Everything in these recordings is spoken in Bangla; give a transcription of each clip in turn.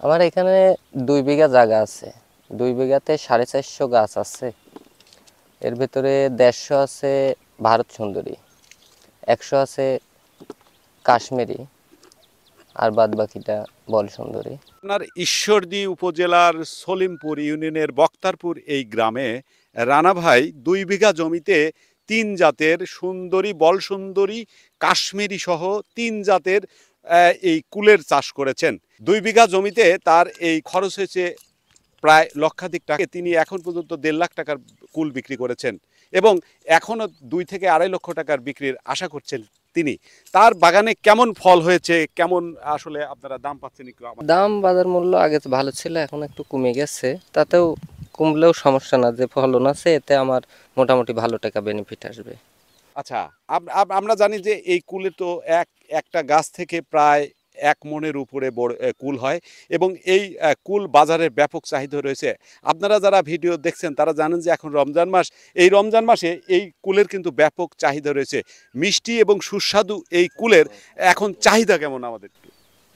আমার এখানে 2 বিঘা জায়গা আছে। 2 বিঘাতে 450 গাছ আছে। এর ভিতরে 150 আছে ভারত সুন্দরী, 100 আছে কাশ্মীরি, আর বাদ বাকিটা বল সুন্দরী। আপনার ঈশ্বরদী উপজেলার সলিমপুর ইউনিয়নের বক্তারপুর এই গ্রামে রানা ভাই 2 বিঘা জমিতে 3 জাতের সুন্দরী, বল সুন্দরী, কাশ্মীরি সহ 3 জাতের এই কুলের চাষ করেছেন। 2 বিঘা জমিতে তার এই খরচ হয়েছে প্রায় লক্ষাধিক টাকা। তিনি এখন পর্যন্ত 1.5 লাখ টাকার কুল বিক্রি করেছেন এবং এখনো 2 থেকে 2.5 লক্ষ টাকার বিক্রির আশা করছেন তিনি। তার বাগানে কেমন ফল হয়েছে, কেমন আসলে আপনারা দাম পাচ্ছেন একটু আমাদের। দাম বাজার মূল্য আগে তো ভালো ছিল, এখন একটু কমে গেছে। তাতেও কমলেও সমস্যা না, যে ফলন আছে এতে আমার মোটামুটি ভালো টাকা বেনিফিট আসবে। আচ্ছা, আমরা জানি যে এই কুলে তো একটা গাছ থেকে প্রায় 1 মণের উপরে বড় কুল হয় এবং এই কুল বাজারে ব্যাপক চাহিদা রয়েছে। আপনারা যারা ভিডিও দেখছেন তারা জানেন যে এখন রমজান মাস। এই রমজান মাসে এই কুলের কিন্তু ব্যাপক চাহিদা রয়েছে। মিষ্টি এবং সুস্বাদু এই কুলের এখন চাহিদা কেমন আমাদের?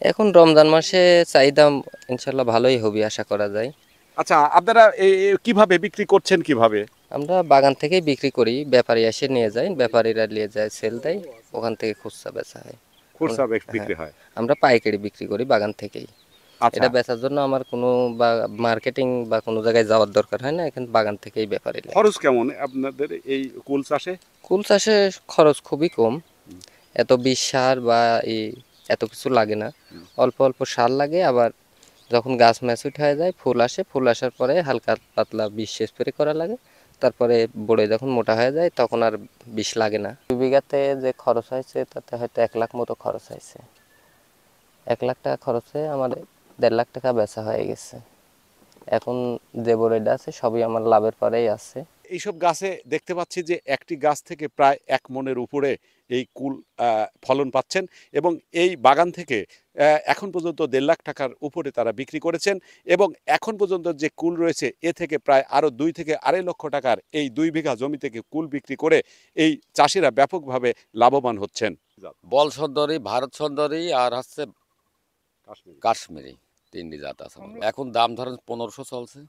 এখন রমজান মাসে চাহিদা ইনশাল্লাহ ভালোই হবে আশা করা যায়। আচ্ছা, আপনারা কিভাবে বিক্রি করছেন কিভাবে? আমরা বাগান থেকেই বিক্রি করি, ব্যাপারী এসে নিয়ে যায়, ব্যাপারীরা নিয়ে যায়, সেল দেয়, ওখান থেকে খুচরা বেচা হয়। খুচরা হ্যাঁ, বিক্রি হয়। আমরা পাইকারি বিক্রি করি বাগান থেকেই। আচ্ছা, এটা বেচার জন্য আমার কোনো বা মার্কেটিং বা কোনো জায়গায় যাওয়ার দরকার হয় না, এখানে বাগান থেকেই ব্যাপারী নেয়। খরচ কেমন আপনাদের এই কুল চাষে? কুল চাষে খরচ খুবই কম। এত বিষ সার বা এই এত কিছু লাগে না। অল্প অল্প সার লাগে, আবার যখন গাছ ম্যাচুরিট হয়ে যায়, ফুল আসে, ফুল আসার পরে হালকা পাতলা বিষ স্প্রে করা লাগে। তারপরে বড়ে যখন মোটা হয়ে যায় তখন আর বিষ লাগে না। 2 বিঘাতে যে খরচ হয়েছে তাতে হয়তো 1 লাখ মতো খরচ হয়েছে। 1 লাখ টাকা খরচে আমার 1.5 লাখ টাকা বেচা হয়ে গেছে। এখন যে বড়িটা আছে সবই আমার লাভের পরেই আছে। এইসব গাছে দেখতে পাচ্ছি যে একটি গাছ থেকে প্রায় 1 মণের উপরে এই কুল ফলন পাচ্ছেন এবং এই বাগান থেকে এখন পর্যন্ত 1.5 লাখ টাকার উপরে তারা বিক্রি করেছেন এবং এখন পর্যন্ত যে কুল রয়েছে এ থেকে প্রায় আরও 2 থেকে 2.5 লক্ষ টাকার এই 2 বিঘা জমি থেকে কুল বিক্রি করে এই চাষিরা ব্যাপকভাবে লাভবান হচ্ছেন। বল সুন্দরী, ভারত সুন্দরী আর হচ্ছে কাশ্মীরি কাশ্মীরি, 3টি জাত আছে আমার। এখন দাম ধরেন 1500 চলছে।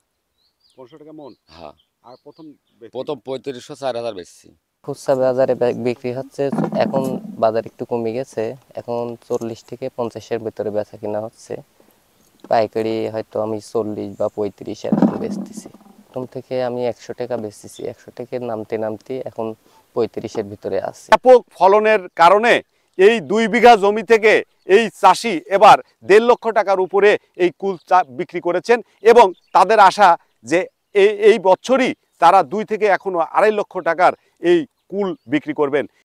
500 টাকা মন। হ্যাঁ, আর প্রথম প্রথম 3500, 4000 বেচছি। খুচরা বাজারে বিক্রি হচ্ছে, এখন বাজার একটু কমে গেছে, এখন 40 থেকে 50-এর ভিতরে বেচা কিনা হচ্ছে। পাইকারি হয়তো আমি 40 বা 35 এরকম বেচতেছি। প্রথম থেকে আমি 100 টাকা বেচতেছি, 100 থেকে নামতে নামতে এখন 35-এর ভিতরে আছে। ব্যাপক ফলনের কারণে এই 2 বিঘা জমি থেকে এই চাষি এবার 1.5 লক্ষ টাকার উপরে এই কুল বিক্রি করেছেন এবং তাদের আশা যে এই বছরই তারা 2 থেকে এখনো 2.5 লক্ষ টাকার এই কুল বিক্রি করবেন।